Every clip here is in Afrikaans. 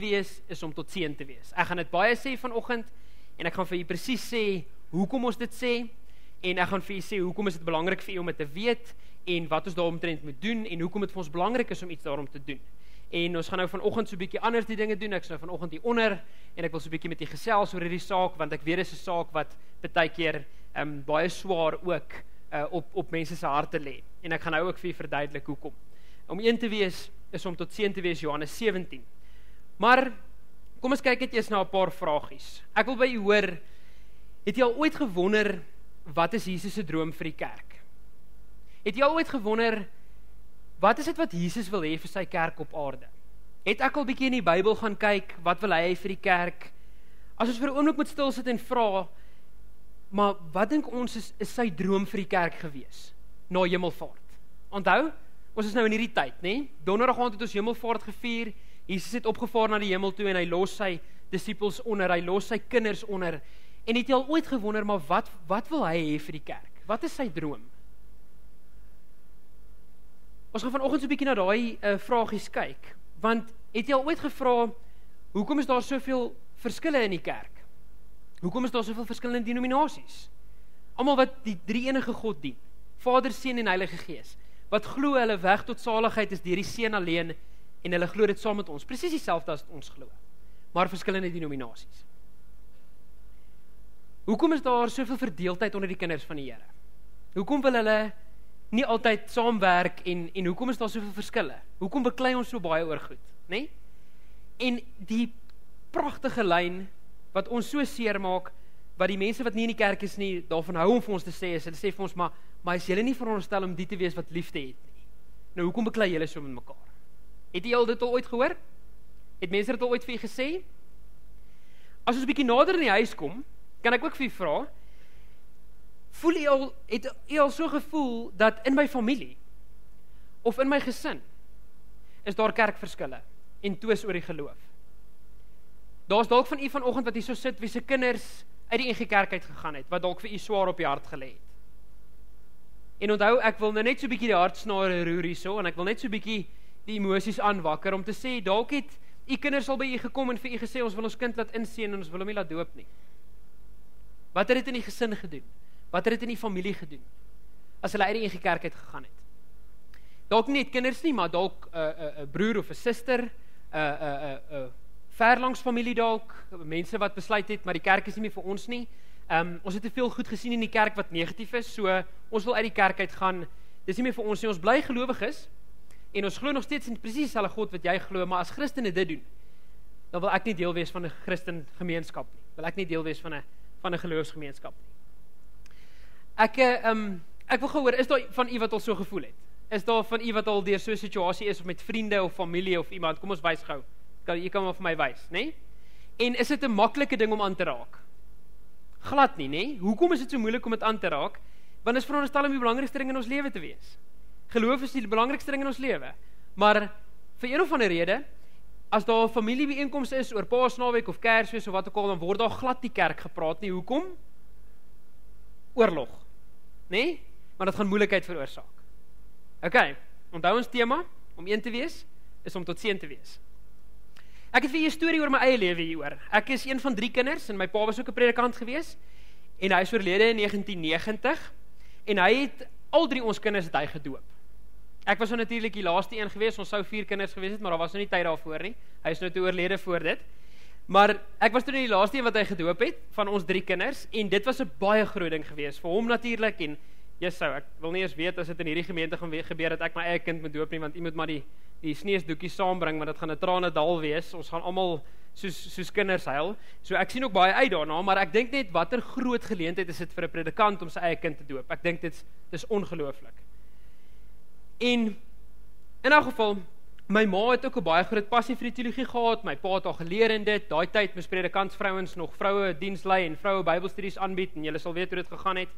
wees is om tot seën te wees. Ek gaan dit baie sê vanoggend en ek gaan vir julle presies sê hoekom ons dit sê en ek gaan vir julle sê hoekom is dit belangrik vir julle om dit te weet en wat ons daaromtrent moet doen en hoekom dit vir ons belangrik is om iets daarom te doen. En ons gaan nou vanoggend so 'n bietjie anders die dinge doen. Ek is nou vanoggend hier onder en ek wil so 'n bietjie met julle gesels oor hierdie saak want ek weet dit is 'n saak wat baie keer baie swaar ook op mense se harte lê. En ek gaan nou ook vir julle verduidelik hoekom. Om een te wees is om tot seën te wees, Johannes 17. Maar kom ons kyk net eers na 'n paar vragies. Ek wil by u hoor, het jy al ooit gewonder wat is Jesus se droom vir die kerk? Het jy al ooit gewonder wat is dit wat Jesus wil hê vir sy kerk op aarde? Het ek al bietjie in die Bybel gaan kyk, wat wil hy vir die kerk? As ons vir 'n oomblik moet stil sit en vra, maar wat dink ons is sy droom vir die kerk gewees na hemelvaart? Onthou, ons is nou in hierdie tyd, né? Donderdag aand het ons hemelvaart gevier. Jesus het opgevaar na die hemel toe en hy los sy disippels onder, hy los sy kinders onder. En het jy al ooit gewonder, maar wat wil hy hê vir die kerk? Wat is sy droom? Ons gaan vanoggend so 'n bietjie na daai vragies kyk, want het jy al ooit gevra, hoekom is daar soveel verskille in die kerk? Hoekom is daar soveel verskillende denominasies? Almal wat die drie enige God dien, Vader, Seun en Heilige Gees, wat glo hulle weg tot saligheid is deur die Seun alleen, en hulle glo dit saam met ons, presies dieselfde as ons glo, maar verskillende denominasies. Hoekom is daar soveel verdeeldheid onder die kinders van die Here? Hoekom wil hulle nie altyd saamwerk en hoekom is daar soveel verskille? Hoekom beklei ons so baie oor goed, né? En die pragtige lyn wat ons so seer maak, wat die mense wat nie in die kerk is nie, daarvan hou om vir ons te sê, is, hulle sê vir ons, maar is julle nie veronderstel om die te wees wat liefde het nie? Nou, hoekom beklei julle so met mekaar? Het jy al dit al ooit gehoor? Het mense dit al ooit vir jy gesê? As ons 'n bietjie nader in die huis kom, kan ek ook vir jy vra, het jy al so gevoel, dat in my familie, of in my gesin, is daar kerkverskille, en twis oor die geloof? Daar is dalk van u vanoggend wat hier so sit, wie se kinders uit die NG Kerk uit gegaan het, wat dalk vir u swaar op die hart gelê het. En onthou, ek wil nou net so 'n bietjie die hartsnare roer hierso, en ek wil net so 'n bietjie die emosies aanwakker, om te sê, dalk het u kinders al by u gekom en vir u gesê, ons wil ons kind laat inseën en ons wil hom nie laat doop nie. Wat het dit in die gesin gedoen? Wat het dit in die familie gedoen? As hulle uit die NG Kerk uit gegaan het. Dalk nie net kinders nie, maar dalk 'n broer of 'n suster, verlangs familie dalk, mense wat besluit het, maar die kerk is nie meer vir ons nie. Ons het te veel goed gesien in die kerk wat negatief is, so ons wil uit die kerk uit gaan, dis nie meer vir ons nie, ons bly gelowiges, en ons glo nog steeds in presies dieselfde God wat jy glo, maar as Christene dit doen, dan wil ek nie deel wees van 'n Christen gemeenskap nie, wil ek nie deel wees van 'n geloofsgemeenskap nie. Ek wil gehoor, is daar van u wat al so gevoel het? Is daar van u wat al deur so 'n situasie is, of met vriende of familie of iemand, kom ons wys gou, jy kan maar vir my wys, né? En is dit 'n maklike ding om aan te raak? Glad nie, né? Hoekom is dit so moeilik om dit aan te raak? Want dit is veronderstel om die belangrikste ding in ons lewe te wees. Geloof is die belangrikste ding in ons lewe. Maar vir een of ander rede, as daar 'n familiebyeenkoms is oor Paasnaweek of Kersfees of wat ook al, dan word daar glad die kerk gepraat nie. Hoekom? Oorlog. Né? Want dit gaan moeilikheid veroorsaak. OK, onthou ons tema, om een te wees, is om tot seën te wees. Ek het vir 'n storie oor my eie lewe hieroor. Ek is een van 3 kinders, en my pa was ook 'n predikant gewees, en hy is oorlede in 1990, en hy het al 3 ons kinders het hy gedoop. Ek was natuurlik die laaste een gewees, ons sou 4 kinders gewees het, maar daar was nou nie tyd daarvoor nie. Hy is nou toe oorlede voor dit. Maar ek was toe die laaste een wat hy gedoop het, van ons 3 kinders, en dit was 'n baie groot ding gewees, vir hom natuurlik, en ek wil nie eens weet as dit in hierdie gemeente gaan gebeur, dat ek my eie kind moet doop nie, want jy moet maar die sneesdoekie saambring, maar dit gaan 'n tranedal wees, ons gaan almal soos kinders huil, so ek sien ook baie uit daarna, maar ek dink net, watter groot geleentheid is dit vir 'n predikant om sy eie kind te doop, ek dink dit is ongelooflik. En in elk geval, my ma het ook 'n baie groot passie vir die teologie gehad, my pa het al geleer in dit, daai tyd moes predikantsvrouens nog vroue diens lei en vroue Bybelstudies aanbied, en julle sal weet hoe dit gegaan het,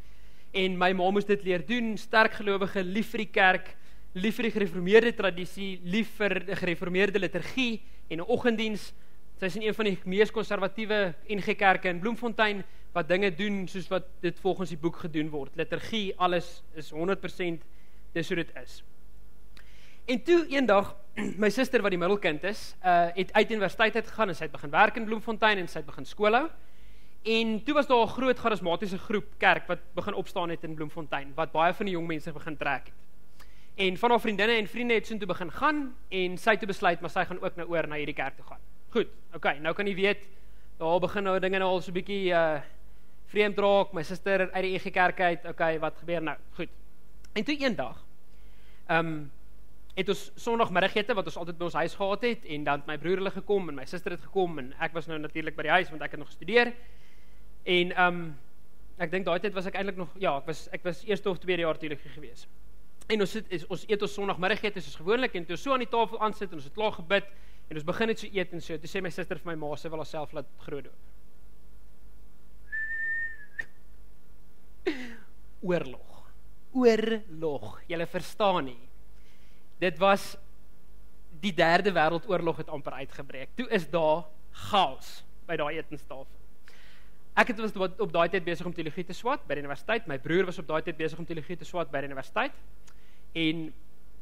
en my ma moes dit leer doen, sterk gelowige, lief vir die kerk, lief vir die gereformeerde tradisie, lief vir die gereformeerde liturgie en 'n oggenddiens. Sy is in een van die mees konservatiewe NG Kerke in Bloemfontein, wat dinge doen soos wat dit volgens die boek gedoen word. Liturgie, alles is 100%, dis hoe dit is. En toe eendag my suster wat die middelkind is, het uit universiteit uit gegaan en sy het begin werk in Bloemfontein en sy het begin skool hou. En toe was daar 'n groot charismatiese groep kerk wat begin opstaan het in Bloemfontein, wat baie van die jong mense begin trek het. En van haar vriendinne en vriende het soontoe begin gaan en sy het toe besluit maar sy gaan ook nou oor na hierdie kerk toe gaan. Goed, okay, nou kan jy weet, daar begin nou dinge nou al so 'n bietjie vreemd raak, my suster uit die EG kerk uit, okay, wat gebeur nou? Goed. En toe eendag het ons Sondagmiddagete wat ons altyd by ons huis gehad het en dan het my broer hulle gekom en my suster het gekom en ek was nou natuurlik by die huis want ek het nog gestudeer. En ek dink daai tyd was ek eintlik nog ek was eerste of tweede jaar teologie gewees. En ons eet ons Sondagmiddagete soos gewoonlik en toe so aan die tafel aansit en ons het klaar gebid en ons begin net so eet en so. Toe sê my suster vir my ma sy wil haarself laat groot doop. Oorlog. Julle verstaan nie. Dit was die derde wêreldoorlog het amper uitgebreek. Toe is daar chaos by daai etenstafel. Ek was op daai tyd besig om teologie te swat by die universiteit. My broer was op daai tyd besig om teologie te swat by die universiteit. En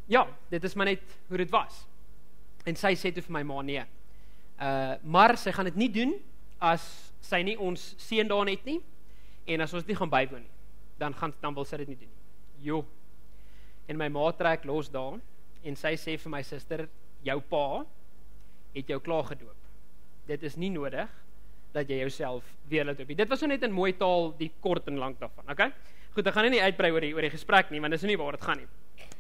ja, dit is maar net hoe dit was. En sy sê toe vir my ma nee. Maar sy gaan dit nie doen as sy nie ons seun daar net nie en as ons nie gaan bywoon nie. Dan wil sy dit nie doen nie. Jo. En my ma trek los daar en sy sê vir my suster, jou pa het jou klaar gedoop. Dit is nie nodig dat jy jouself weer laat doop. Dit was so net in mooi taal die kort en lank daarvan, okay? Goed, ek gaan nie uitbrei oor die gesprek nie, want dis nie waar dit gaan nie.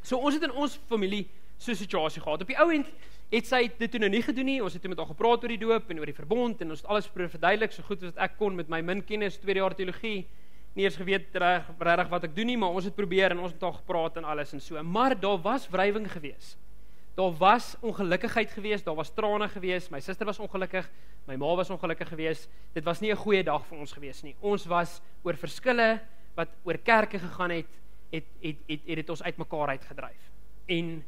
So ons het in ons familie so 'n situasie gehad. Op die ou end het sy dit toe nou nie gedoen nie. Ons het toe met haar gepraat oor die doop en oor die verbond en ons het alles probeer verduidelik so goed as ek kon met my min kennis, tweede jaar teologie. Nie eens geweet regtig wat ek doen nie, maar ons het probeer en ons het al gepraat en alles en so. Maar daar was wrywing gewees. Daar was ongelukkigheid gewees, daar was trane gewees. My suster was ongelukkig, my ma was ongelukkig gewees. Dit was nie 'n goeie dag vir ons gewees nie. Ons was oor verskille wat oor kerke gegaan het dit ons uitmekaar uitgedryf. En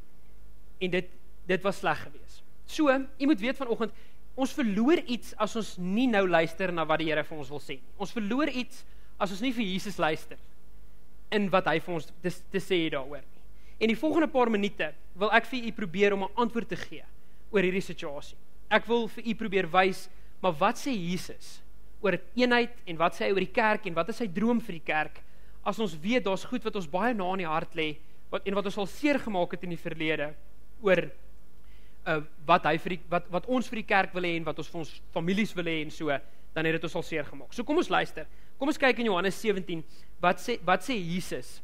dit was sleg gewees. So, jy moet weet vanoggend, ons verloor iets as ons nie nou luister na wat die Here vir ons wil sê. Ons verloor iets as ons nie vir Jesus luister in wat hy vir ons te sê daaroor nie. En die volgende paar minute wil ek vir u probeer om 'n antwoord te gee oor hierdie situasie. Ek wil vir u probeer wys, maar wat sê Jesus oor eenheid en wat sê hy oor die kerk en wat is sy droom vir die kerk? As ons weet daar's goed wat ons baie na in die hart lê en wat ons al seer gemaak het in die verlede oor wat ons vir die kerk wil hê en wat ons vir ons families wil hê en so, dan het dit ons al seer gemaak. So kom ons luister. Kom ons kyk in Johannes 17, wat sê Jesus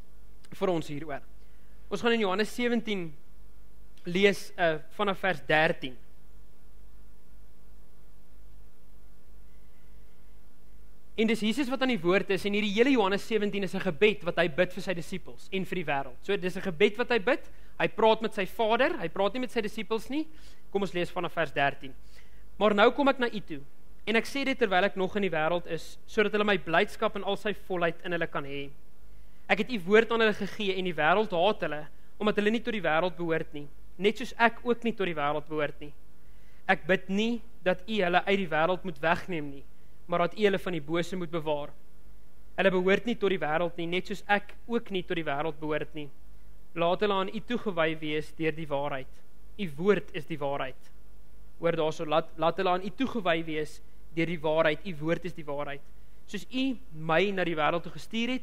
vir ons hieroor? Ons gaan in Johannes 17 lees vanaf vers 13. En dis Jesus wat aan die woord is en hierdie hele Johannes 17 is 'n gebed wat hy bid vir sy disippels en vir die wêreld. So dis 'n gebed wat hy bid. Hy praat met sy Vader, hy praat nie met sy disippels nie. Kom ons lees vanaf vers 13. Maar nou kom ek na u toe en ek sê dit terwyl ek nog in die wêreld is, sodat hulle my blydskap in al sy volheid in hulle kan hê. Ek het u woord aan hulle gegee en die wêreld haat hulle, omdat hulle nie tot die wêreld behoort nie, net soos ek ook nie tot die wêreld behoort nie. Ek bid nie dat u hulle uit die wêreld moet wegneem nie, maar dat u hulle van die bose moet bewaar. Hulle behoort nie tot die wêreld nie, net soos ek ook nie tot die wêreld behoort nie. Laat hulle aan u toegewy wees deur die waarheid. U woord is die waarheid. Hoor daarso, laat hulle aan u toegewy wees deur die waarheid. U woord is die waarheid. Soos u my na die wêreld toe gestuur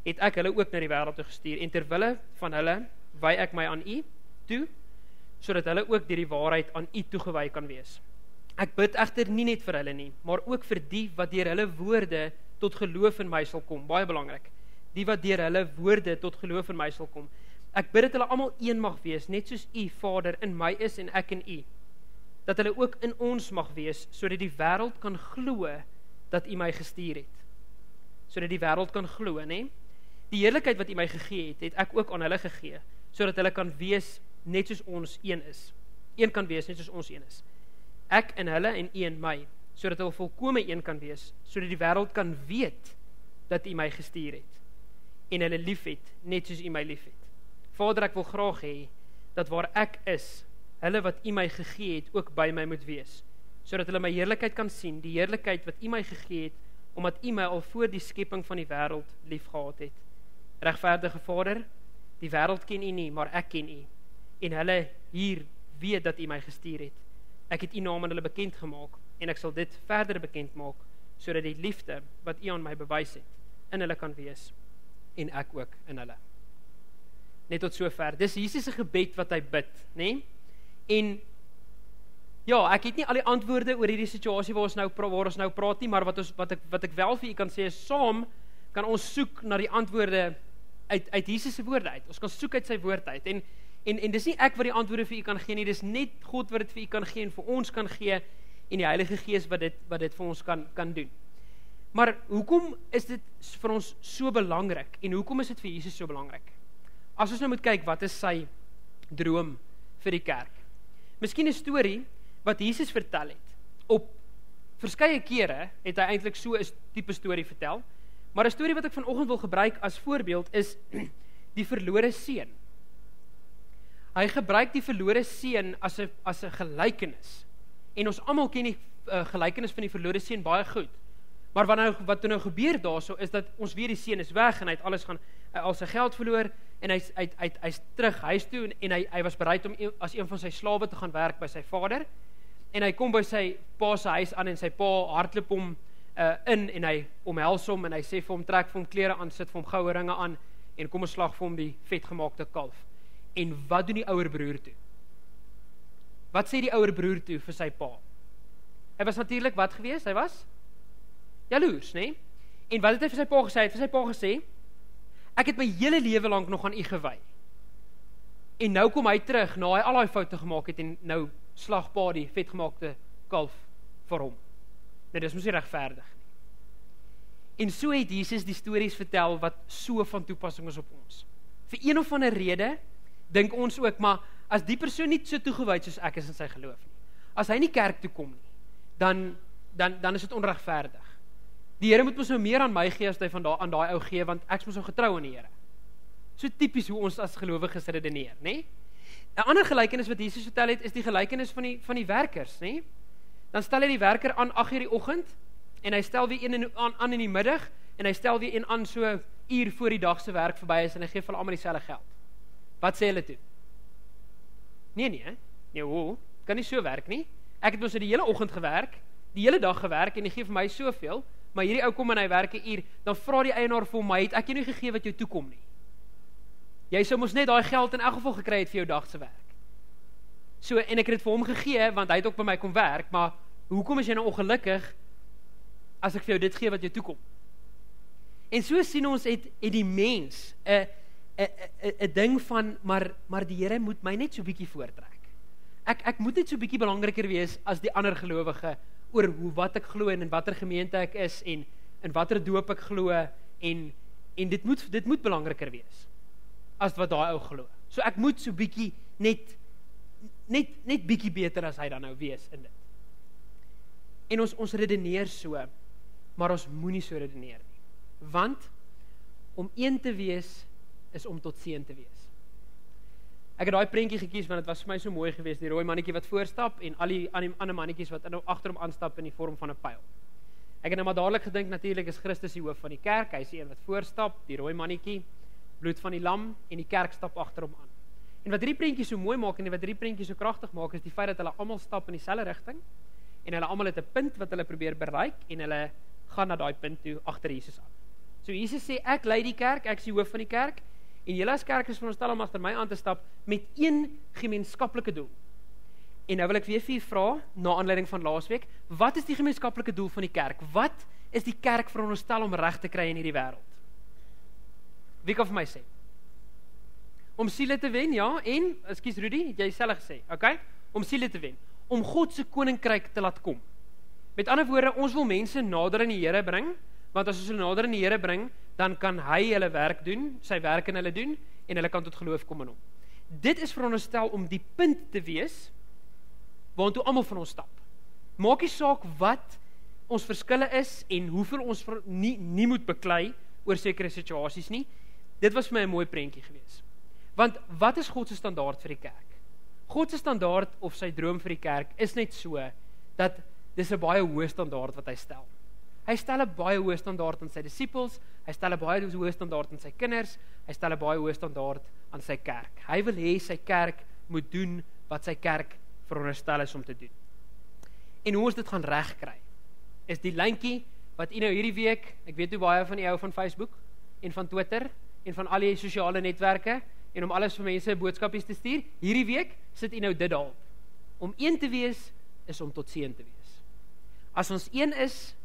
het ek hulle ook na die wêreld toe gestuur. En terwille van hulle wy ek my aan u toe, sodat hulle ook deur die waarheid aan u toegewy kan wees. Ek bid egter nie net vir hulle nie, maar ook vir die wat deur hulle woorde tot geloof in my sal kom. Baie belangrik. Die wat deur hulle woorde tot geloof in my sal kom. Ek bid dat hulle almal een mag wees, net soos u, Vader, in my is en ek in u. Dat hulle ook in ons mag wees, sodat die wêreld kan glo dat u my gestuur het. Sodat die wêreld kan glo, né? Die heerlikheid wat u my gegee het ek ook aan hulle gegee, sodat hulle kan wees net soos ons een is. Een kan wees net soos ons een is. Ek in hulle en u in my, sodat hulle volkome een kan wees, sodat die wêreld kan weet dat u my gestuur het en hulle liefhet net soos u my liefhet. Vader, ek wil graag hê dat waar ek is, hulle wat u my gegee het ook by my moet wees, sodat hulle my heerlikheid kan sien, die heerlikheid wat u my gegee het, omdat u my al voor die skepping van die wêreld liefgehad het. Regverdige Vader, die wêreld ken u nie, maar ek ken u, en hulle hier weet dat U my gestuur het. Ek het U naam aan hulle bekend gemaak, en ek sal dit verder bekend maak, sodat die liefde wat U aan my bewys het, in hulle kan wees, en ek ook in hulle. Net tot sover. Dis Jesus se gebed wat hy bid, né? En ja, ek het nie al die antwoorde oor hierdie situasie waar ons nou praat nie, maar wat ek wel vir U kan sê is, saam kan ons soek na die antwoorde uit Jesus se woorde uit. Ons kan soek uit sy woord uit. En dis nie ek wat die antwoorde vir U kan gee nie, dis net God wat dit vir U kan gee en vir ons kan gee, en die Heilige Gees wat dit vir ons kan doen. Maar hoekom is dit vir ons so belangrik, en hoekom is dit vir Jesus so belangrik? As ons nou moet kyk, wat is sy droom vir die kerk? Miskien 'n storie wat Jesus vertel het. Op verskeie kere het hy eintlik so 'n tipe storie vertel, maar 'n storie wat ek vanoggend wil gebruik as voorbeeld is die verlore seun. Hy gebruik die verlore seun as 'n gelykenis. En ons almal ken die gelykenis van die verlore seun baie goed. Maar wat nou gebeur daarso is dat ons weet die seun is weg en hy het alles al sy geld verloor en hy's terug huis toe en hy was bereid om as een van sy slawe te gaan werk by sy vader. En hy kom by sy pa se huis aan en sy pa hardloop hom in en hy omhels hom en hy sê vir hom, trek vir hom klere aan, sit vir hom goue ringe aan en kom ons slag vir hom die vetgemaakte kalf. En wat doen die ouer broer toe? Wat sê die ouer broer toe vir sy pa? Hy was natuurlik wat gewees? Hy was jaloers, né? En wat het hy vir sy pa gesê? Hy het vir sy pa gesê, ek het my hele lewe lank nog aan U gewy. En nou kom hy terug, na hy al daai foute gemaak het en nou slag pa die vetgemaakte kalf vir hom. Nou, dis mos nie regverdig nie. En so het Jesus die stories vertel wat so van toepassing is op ons. Vir een of ander rede dink ons ook, maar as die persoon nie so toegewyd soos ek is in sy geloof nie, as hy nie kerk toe kom nie, dan is dit onregverdig. Die Here moet mos nou meer aan my gee as hy aan daai ou gee, want ek is mos nou getrou aan die Here. So tipies hoe ons as gelowiges redeneer, né? 'n ander gelykenis wat Jesus vertel het, is die gelykenis van die werkers, né? Dan stel hy die werker aan 8:00 die oggend, en hy stel weer een aan in die middag, en hy stel weer een aan so uur voor die dag se werk verby is, en hy gee vir hulle almal dieselfde geld. Wat sê hulle toe? Nee, kan nie so werk nie. Ek het mos die hele oggend gewerk, die hele dag gewerk, en hy gee vir my soveel, maar hierdie ou kom en hy werk 'n uur, dan vra die eienaar vir hom, maar het ek jou nie gegee wat jou toekom nie? Jy sou mos net daai geld in elk geval gekry het vir jou dag se werk. So, en ek het dit vir hom gegee, want hy het ook by my kom werk, maar hoekom is jy nou ongelukkig as ek vir jou dit gee wat jou toekom? En so sien ons het die mens 'n ding van, maar die Here moet my net so bietjie voortrek. Ek moet net so bietjie belangriker wees as die ander gelowige oor wat ek glo en in watter gemeente ek is en in watter doop ek glo en dit moet belangriker wees as wat daai ou glo. So ek moet so bietjie net bietjie beter as hy dan nou wees in dit. En ons redeneer so, maar ons moenie so redeneer nie. Want om een te wees is om tot seën te wees. Ek het daai prentjie gekies want dit was vir my so mooi geweest, die rooi mannetjie wat voorstap en al die ander mannetjies wat nou agter hom aanstap in die vorm van 'n pyl. Ek het nou maar dadelik gedink, natuurlik is Christus die hoof van die kerk, hy is die een wat voorstap, die rooi mannetjie, bloed van die lam en die kerk stap agter hom aan. En wat hierdie prentjie so mooi maak en wat hierdie prentjie so kragtig maak is die feit dat hulle almal stap in dieselfde rigting en hulle almal het 'n punt wat hulle probeer bereik en hulle gaan na daai punt toe agter Jesus aan. So Jesus sê, ek lei die kerk, ek is die hoof van die kerk, en julle as kerk is veronderstel om agter my aan te stap met een gemeenskaplike doel. En nou wil ek weer vir julle vra, na aanleiding van laasweek, wat is die gemeenskaplike doel van die kerk? Wat is die kerk veronderstel om reg te kry in hierdie wêreld? Wie kan vir my sê? Om siele te wen, ja, en, ekskuus Rudy, het jy self gesê, okay? Om siele te wen, om God se koninkryk te laat kom. Met ander woorde, ons wil mense nader aan die Here bring, want as ons hulle nader aan die Here bring, dan kan hy hulle werk doen, sy werk in hulle doen, en hulle kan tot geloof kom in hom. Dit is veronderstel om die punt te wees, waartoe almal van ons stap. Maak nie saak wat ons verskille is, en hoeveel ons nie moet beklei, oor sekere situasies nie. Dit was vir my 'n mooi prentjie gewees. Want wat is God se standaard vir die kerk? God se standaard of sy droom vir die kerk is net so, dat dis 'n baie hoë standaard wat hy stel. Hy stel 'n baie hoë standaard aan sy disippels, hy stel 'n baie hoë standaard aan sy kinders, hy stel 'n baie hoë standaard aan sy kerk. Hy wil hê sy kerk moet doen wat sy kerk veronderstel is om te doen. En hoe ons dit gaan regkry, is die lyntjie wat nou hierdie week, ek weet hoe baie van die ou van Facebook, en van Twitter, en van al die sosiale netwerke, en om alles vir mense boodskapies te stuur, hierdie week sit nou dit daarop. Om een te wees, is om tot seën te wees. As ons een is,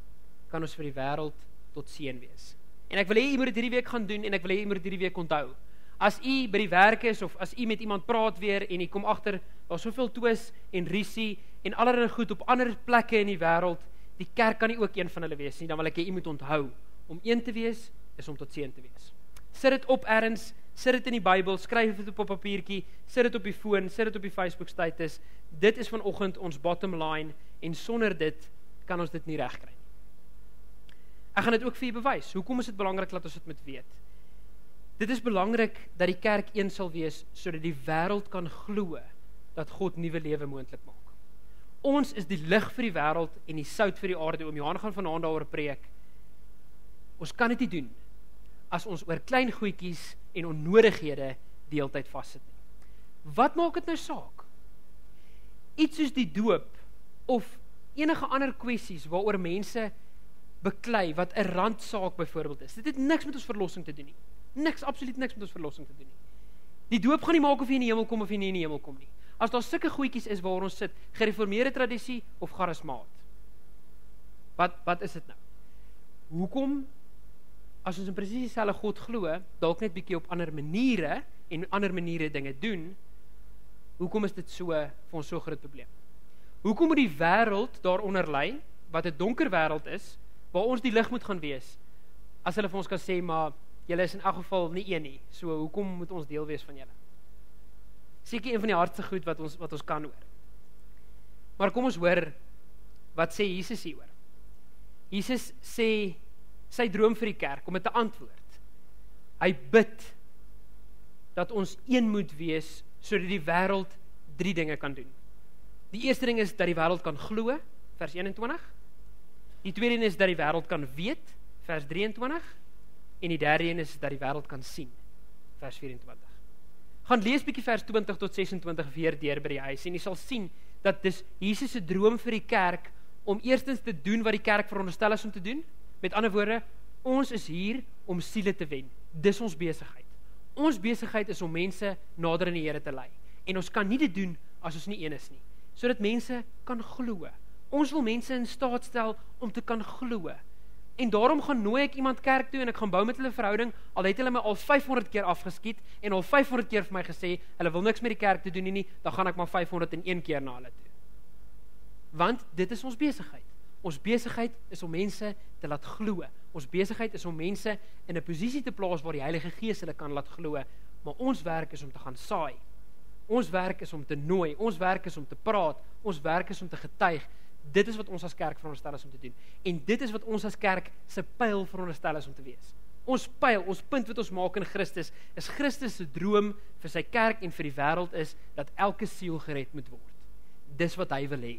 kan ons vir die wêreld tot seën wees. En ek wil hê jy moet dit hierdie week gaan doen, en ek wil hê jy moet dit hierdie week onthou. As jy by die werk is, of as jy met iemand praat weer, en jy kom agter, daar soveel twis, en rusie, en allerlei goed op ander plekke in die wêreld, die kerk kan nie ook een van hulle wees nie, dan wil ek hê jy moet onthou, om een te wees, is om tot seën te wees. Sit dit op ergens, sit dit in die Bybel, skryf dit op 'n papiertjie, sit dit op die foon, sit dit op die Facebook status, dit is vanoggend ons bottom line, en sonder dit, kan ons dit nie regkry nie. Ek gaan dit ook vir julle bewys, hoekom is dit belangrik dat ons dit moet weet? Dit is belangrik dat die kerk een sal wees, sodat die wêreld kan glo, dat God nuwe lewe moontlik maak. Ons is die lig vir die wêreld, en die sout vir die aarde, Johan gaan vanaand daaroor preek. Ons kan dit nie doen, as ons oor klein goedjies en onnodighede die hele tyd vassit nie. Wat maak dit nou saak? Iets soos die doop, of enige ander kwessies, waaroor mense beklei, wat 'n randsaak byvoorbeeld is, dit het niks met ons verlossing te doen nie. Niks, absoluut niks met ons verlossing te doen nie. Die doop gaan nie maak of jy in die hemel kom, of jy nie in die hemel kom nie. As daar sulke goedjies is waar ons sit, gereformeerde tradisie, of charismaat. Wat is dit nou? Hoekom, as ons in presies dieselfde God glo, dalk net bietjie op ander maniere, en ander maniere dinge doen, hoekom is dit vir ons so groot probleem? Hoekom moet die wêreld daaronder lê, wat 'n donker wêreld is, waar ons die lig moet gaan wees, as hulle vir ons kan sê, maar julle is in elk geval nie een nie, so hoekom moet ons deel wees van julle? Seker een van die hardste goed wat ons kan hoor. Maar kom ons hoor, wat sê Jesus hieroor? Jesus sê, sy droom vir die kerk, om dit te antwoord. Hy bid, dat ons een moet wees, sodat die wêreld 3 dinge kan doen. Die eerste ding is, dat die wêreld kan glo, vers 21. Die tweede ding is, dat die wêreld kan weet, vers 23. En die derde een is, dat die wêreld kan sien, vers 24. Gaan lees bietjie vers 20 tot 26 weer deur by die huis, en jy sal sien, dat dis Jesus se droom vir die kerk, om eerstens te doen wat die kerk veronderstel is om te doen. Met ander woorde, ons is hier om siele te wen. Dis ons besigheid. Ons besigheid is om mense nader aan die Here te lei. En ons kan nie dit doen as ons nie een is nie, sodat mense kan glo. Ons wil mense in staat stel om te kan glo. En daarom gaan nooi ek iemand kerk toe en ek gaan bou met hulle verhouding, al het hulle my al 500 keer afgeskiet en al 500 keer vir my gesê, hulle wil niks met die kerk te doen nie, dan gaan ek maar 501 keer na hulle toe. Want dit is ons besigheid. Ons besigheid is om mense te laat glo. Ons besigheid is om mense in 'n posisie te plaas waar die Heilige Gees hulle kan laat glo, maar ons werk is om te gaan saai. Ons werk is om te nooi, ons werk is om te praat, ons werk is om te getuig. Dit is wat ons as kerk veronderstel is om te doen. En dit is wat ons as kerk se pyl veronderstel is om te wees. Ons pyl, ons punt wat ons maak in Christus, is Christus se droom vir sy kerk en vir die wêreld is, dat elke siel gered moet word. Dis wat hy wil hê.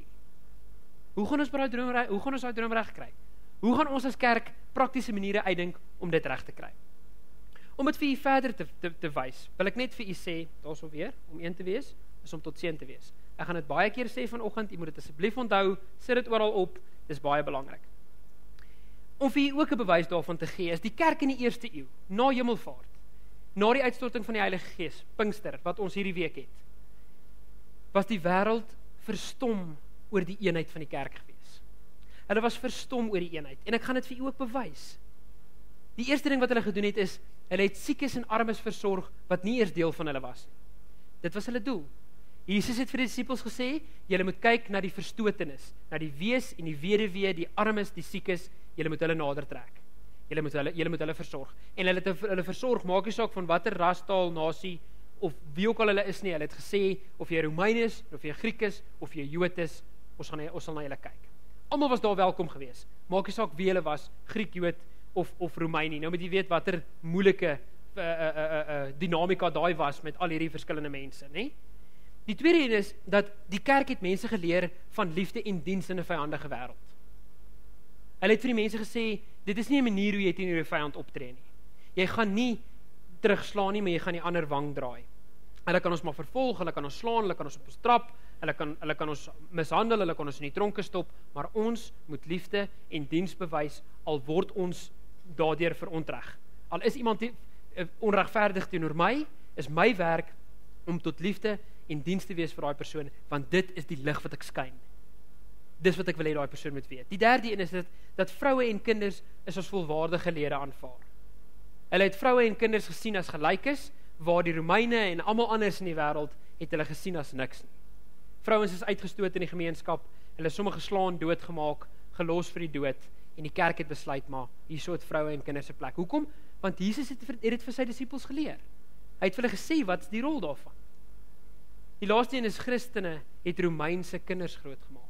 Hoe gaan ons daai droom reg kry? Hoe gaan ons as kerk praktiese maniere uitdink om dit reg te kry? Om dit vir u verder te wys, wil ek net vir u sê, daarso weer, om een te wees, is om tot seën te wees. Ek gaan dit baie keer sê vanoggend, u moet dit asseblief onthou, sit dit oral op, dis baie belangrik. Om vir u ook 'n bewys daarvan te gee, is die kerk in die eerste eeu, na Hemelvaart, na die uitstorting van die Heilige Gees, Pinkster, wat ons hierdie week het, was die wêreld verstom oor die eenheid van die kerk gewees. Hulle was verstom oor die eenheid, en ek gaan dit vir u ook bewys. Die eerste ding wat hulle gedoen het is, hulle het siekes en armes versorg, wat nie eers deel van hulle was nie. Dit was hulle doel. Jesus het vir die disippels gesê, julle moet kyk na die verstotenis, na die wees en die weduwee, die armes, die siekes, julle moet hulle nader trek. Julle moet hulle versorg. En hulle versorg, maak nie saak van watter ras, taal, nasie, of wie ook al hulle is nie. Hulle het gesê, of jy Romein is, of jy Griek is, of jy Jood is, ons sal na julle kyk. Almal was daar welkom gewees. Maak nie saak wie hulle was, Griek, Jood, of Romein nie. Nou moet jy weet watter moeilike dinamika daai was met al hierdie verskillende mense, nê? Die tweede een is, dat die kerk het mense geleer van liefde en diens in 'n vyandige wêreld. Hulle het vir die mense gesê, dit is nie 'n manier hoe jy teenoor jou vyand optree nie. Jy gaan nie terugslaan nie, maar jy gaan die ander wang draai. Hulle kan ons maar vervolg, hulle kan ons slaan, hulle kan ons op ons trap, hulle kan ons mishandel, hulle kan ons in die tronke stop, maar ons moet liefde en diens bewys, al word ons daardeur verontreg. Al is iemand onregverdig teenoor my, is my werk om tot liefde en diens te wees vir daai persoon, want dit is die lig wat ek skyn. Dis wat ek wil hê daai persoon moet weet. Die derde een is dat vroue en kinders is as volwaardige lede aanvaar. Hulle het vroue en kinders gesien as gelykes, waar die Romeine en almal anders in die wêreld het hulle gesien as niks nie. Vrouens is uitgestoot in die gemeenskap, hulle is sommige geslaan, doodgemaak, gelos vir die dood, en die kerk het besluit, maar hierso het vroue en kinders 'n plek. Hoekom? Want Jesus het dit vir sy disippels geleer. Hy het vir hulle gesê, wat is die rol daarvan? Die laaste een is Christene het Romeinse kinders grootgemaak.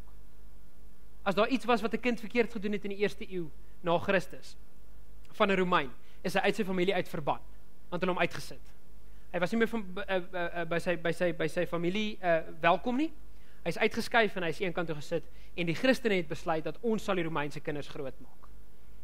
As daar iets was wat 'n kind verkeerd gedoen het in die 1ste eeu na Christus, van 'n Romein, is hy uit sy familie uitverban, want hulle hom uitgesit. Hy was nie meer by sy familie welkom nie. Hy is uitgeskuif en hy is eenkant toe gesit, en die Christene het besluit dat ons sal die Romeinse kinders grootmaak.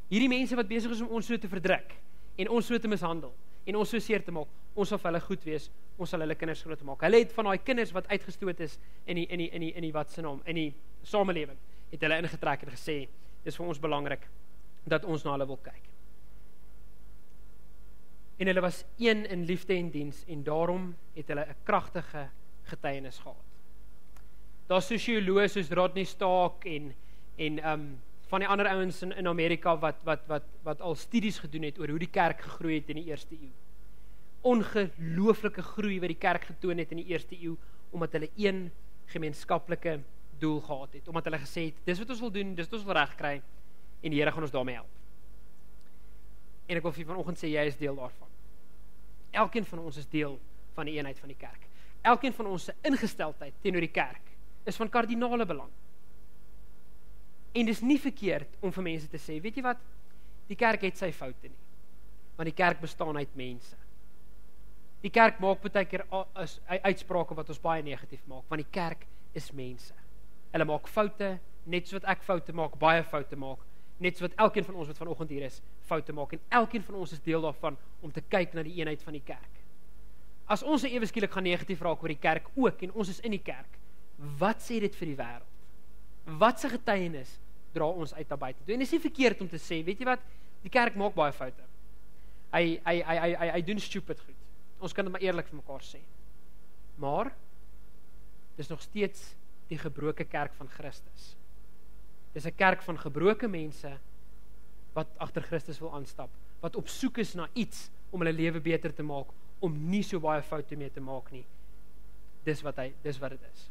Hierdie mense wat besig is om ons so te verdruk, en ons so te mishandel, en ons so seer te maak, ons sal vir hulle goed wees, ons sal hulle kinders groot maak. Hulle het van daai kinders wat uitgestoot is in die samelewing, het hulle ingetrek en gesê, dis vir ons belangrik dat ons na hulle wil kyk. En hulle was een in liefde en diens, en daarom het hulle 'n kragtige getuienis gehad. Daar's sosioloë soos Rodney Stark en van die ander ouens in Amerika wat al studies gedoen het oor hoe die kerk gegroei het in die 1ste eeu. Ongelooflike groei wat die kerk getoon het in die 1ste eeu, omdat hulle een gemeenskaplike doel gehad het, omdat hulle gesê het, dis wat ons wil doen, dis wat ons wil regkry, en die Here gaan ons daarmee help. En ek wil vir vanoggend sê, jy is deel daarvan. Elkeen van ons is deel van die eenheid van die kerk. Elkeen van ons se ingesteldheid teenoor die kerk is van kardinale belang. En dis nie verkeerd om vir mense te sê, weet jy wat, die kerk het sy foute nie, want die kerk bestaan uit mense. Die kerk maak baie keer uitsprake wat ons baie negatief maak, want die kerk is mense. Hulle maak foute, net so wat ek foute maak, baie foute maak, net so wat elkeen van ons wat vanoggend hier is, foute maak, en elkeen van ons is deel daarvan om te kyk na die eenheid van die kerk. As ons ewe skielik gaan negatief raak oor die kerk ook, en ons is in die kerk, wat sê dit vir die wêreld? Wat se getuienis dra ons uit na buite toe? En dit is nie verkeerd om te sê, weet jy wat, die kerk maak baie foute. Hy doen stupid goed. Ons kan dit maar eerlik vir mekaar sê. Maar dis nog steeds die gebroke kerk van Christus. Dis 'n kerk van gebroke mense wat agter Christus wil aanstap, wat op soek is na iets om hulle lewe beter te maak, om nie so baie foute mee te maak nie. Dis wat dit is.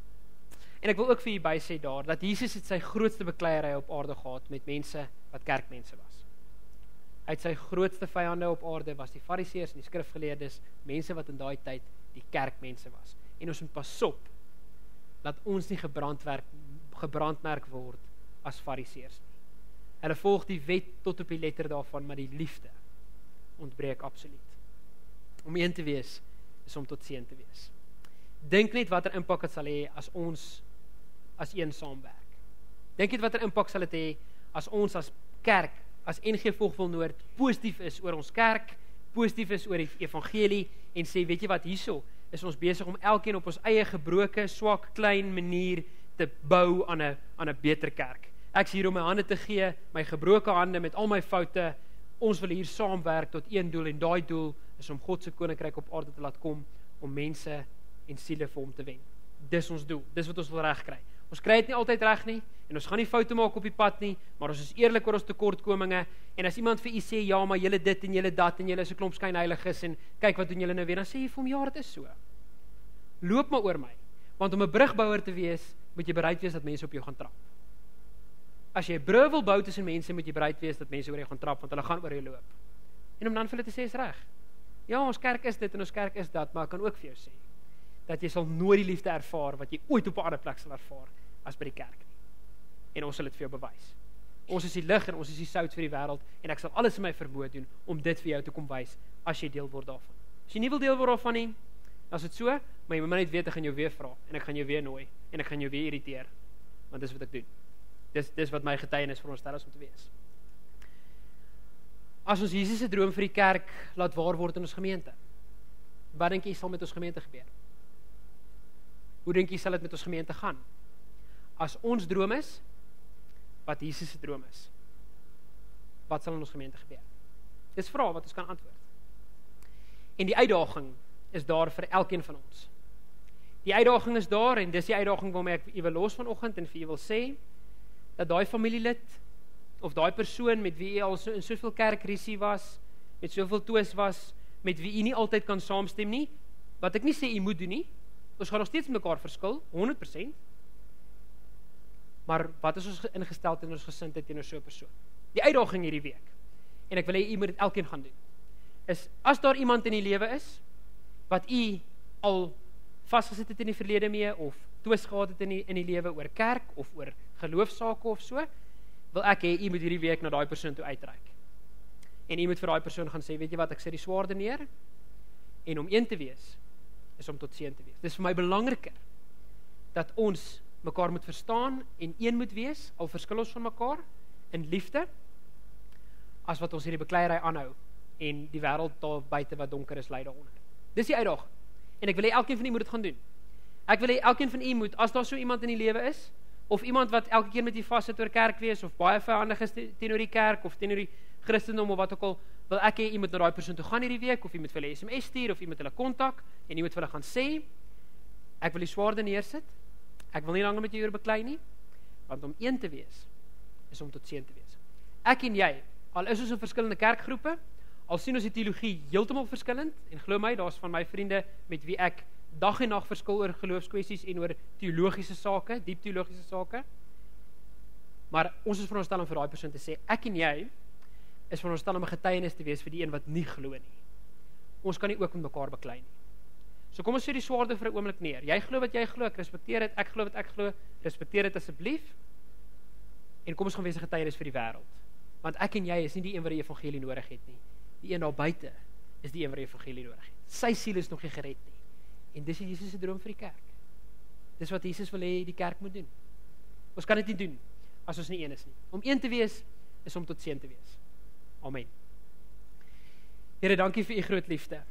En ek wil ook vir julle sê daar, dat Jesus het sy grootste bekleierery op aarde gehad met mense wat kerkmense was. Hy het sy grootste vyande op aarde was die fariseërs en die skrifgeleerdes, mense wat in daai tyd die kerkmense was. En ons moet pas op, dat ons nie gebrandmerk word as fariseërs nie. Hulle volg die wet tot op die letter daarvan, maar die liefde ontbreek absoluut. Om een te wees, is om tot seën te wees. Dink net watter impak het sal hê as ons as een saamwerk. Dink net watter impak sal dit hê as ons as kerk, as NG Volgwil Noord, positief is oor ons kerk, positief is oor die evangelie, en sê, weet jy wat, hierso is ons besig om elkeen op ons eie gebroke, swak, klein manier te bou aan 'n beter kerk. Ek is hier om my hande te gee, my gebroke hande met al my foute. Ons wil hier saamwerk tot een doel, en daai doel is om God se koninkryk op aarde te laat kom, om mense en siele vir hom te wen. Dis ons doel, dis wat ons wil regkry. Ons kry dit nie altyd reg nie, en ons gaan nie foute maak op die pad nie, maar ons is eerlik oor ons tekortkominge, en as iemand vir u sê, ja, maar julle dit en julle dat, en julle is 'n klomp skynheiliges, en kyk wat doen julle nou weer, dan sê jy vir hom, ja, dit is so. Loop maar oor my, want om 'n brugbouer te wees, moet jy bereid wees dat mense op jou gaan trap. As jy 'n brug wil bou tussen mense, moet jy bereid wees dat mense oor jou gaan trap, want hulle gaan oor jou loop. En om dan vir hulle te sê, is reg. Ja, ons kerk is dit en ons kerk is dat, maar ek kan ook vir jou sê, dat jy sal nooit die liefde ervaar wat jy ooit op 'n ander plek sal ervaar as by die kerk nie. En ons sal dit vir jou bewys. Ons is die lig en ons is die sout vir die wêreld, en ek sal alles in my vermoë doen om dit vir jou te kom wys as jy deel word daarvan. As jy nie wil deel word daarvan nie, dan is dit so, maar jy moet net weet, ek gaan jou weer vra, en ek gaan jou weer nooi, en ek gaan jou weer irriteer, want dis wat ek doen. Dis wat my getuienis vir ons stel is om te wees. As ons Jesus se droom vir die kerk laat waar word in ons gemeente, wat dink jy sal met ons gemeente gebeur? Hoe dink jy sal dit met ons gemeente gaan? As ons droom is, wat Jesus se droom is, wat sal in ons gemeente gebeur? Dis vrae wat ons kan antwoord. En die uitdaging is daar vir elkeen van ons. Die uitdaging is daar, en dis die uitdaging waarmee ek u wil los vanoggend en vir u wil sê, dat daai familielid, of daai persoon met wie u al in soveel kerkrisie was, met soveel twis was, met wie u nie altyd kan saamstem nie, wat ek nie sê u moet doen nie, ons gaan nog steeds met mekaar verskil, 100%, maar wat is ons ingesteld in ons gesindheid teenoor so 'n persoon? Die uitdaging hierdie week, en ek wil hê u moet dit elkeen gaan doen, is, as daar iemand in die lewe is, wat u al vasgesit het in die verlede mee, of twis gehad het in die lewe oor kerk, of oor geloofsake of so, wil ek hê, u moet hierdie week na daai persoon toe uitreik. En u moet vir daai persoon gaan sê, weet jy wat, ek sit die swaarde neer, en om een te wees, is om tot seën te wees. Dis vir my belangriker, dat ons mekaar moet verstaan, en een moet wees, al verskil ons van mekaar, in liefde, as wat ons hierdie bekleierery aanhou, en die wêreld daar buite wat donker is, lei daaronder. Dis die uitdaging. En ek wil hê elkeen van u moet dit gaan doen. Ek wil hê elkeen van u moet, as daar so iemand in die lewe is, of iemand wat elke keer met u vassit oor kerk wees, of baie vyhandig is teenoor die kerk, of teenoor die Christendom, of wat ook al, wil ek hê, u moet na daai persoon toe gaan hierdie week, of u moet vir hulle SMS stuur, of u moet hulle kontak, en u moet vir hulle gaan sê, ek wil die swaarde neersit, ek wil nie langer met jou oor beklei nie, want om een te wees, is om tot seën te wees. Ek en jy, al is ons in verskillende kerkgroepe, al sien ons die teologie heeltemal verskillend, en glo my, daar's van my vriende met wie ek dag en nag verskil oor geloofskwessies en oor teologiese sake, diep teologiese sake, maar ons is veronderstel om vir daai persoon te sê, ek en jy is veronderstel om 'n getuienis te wees vir die een wat nie glo nie. Ons kan nie ook met mekaar beklei nie. So kom ons sit die swaarde vir 'n oomblik neer. Jy glo wat jy glo, ek respekteer dit, ek glo wat ek glo, respekteer dit asseblief, en kom ons gaan wees 'n getuienis vir die wêreld. Want ek en jy is nie die een wat die evangelie nodig het nie. Die een daar buite is die een wat die evangelie nodig het. Sy siel is nog nie gered nie. En dis Jesus se droom vir die kerk. Dis wat Jesus wil hê die kerk moet doen. Ons kan dit nie doen as ons nie een is nie. Om een te wees is om tot seën te wees. Amen. Here, dankie vir u groot liefde.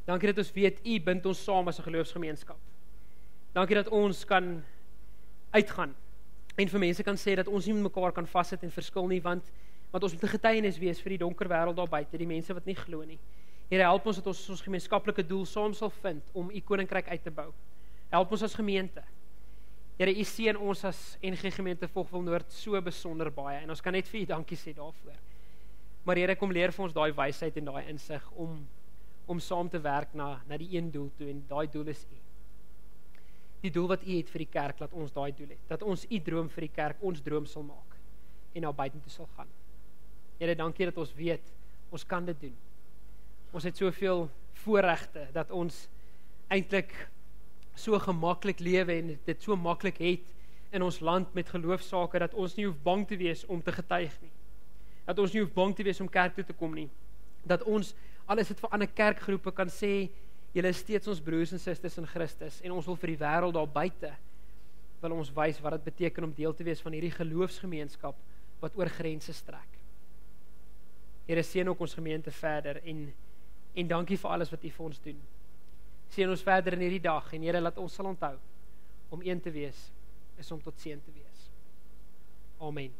Dankie dat ons weet u bind ons saam as 'n geloofsgemeenskap. Dankie dat ons kan uitgaan en vir mense kan sê dat ons nie met mekaar kan vassit en verskil nie, want ons moet 'n getuienis wees vir die donker wêreld daar buite, die mense wat nie glo nie. Here, help ons dat ons gemeenskaplike doel saam sal vind om u koninkryk uit te bou. Help ons as gemeente. Here, u seën ons as NG Gemeente Vogwel Noord so besonder baie, en ons kan net vir u dankie sê daarvoor. Maar Here, kom leer vir ons daai wysheid en daai insig om saam te werk na die een doel toe, en daai doel is u. Die doel wat u het vir die kerk, laat ons daai doel het. Dat ons u droom vir die kerk ons droom sal maak en na buitentoe sal gaan. Here, dankie dat ons weet, ons kan dit doen. Ons het soveel voorregte, dat ons eintlik so gemaklik lewe en dit so maklik het in ons land met geloofsake, dat ons nie hoef bang te wees om te getuig nie. Dat ons nie hoef bang te wees om kerk toe te kom nie. Dat ons, al is dit vir ander kerkgroepe, kan sê, julle is steeds ons broers en susters in Christus, en ons wil vir die wêreld daar buite, wil ons wys wat dit beteken om deel te wees van hierdie geloofsgemeenskap, wat oor grense strek. Here, seën ook ons gemeente verder, en dankie vir alles wat u vir ons doen. Seën ons verder in hierdie dag, en Here, laat ons sal onthou, om een te wees, is om tot seën te wees. Amen.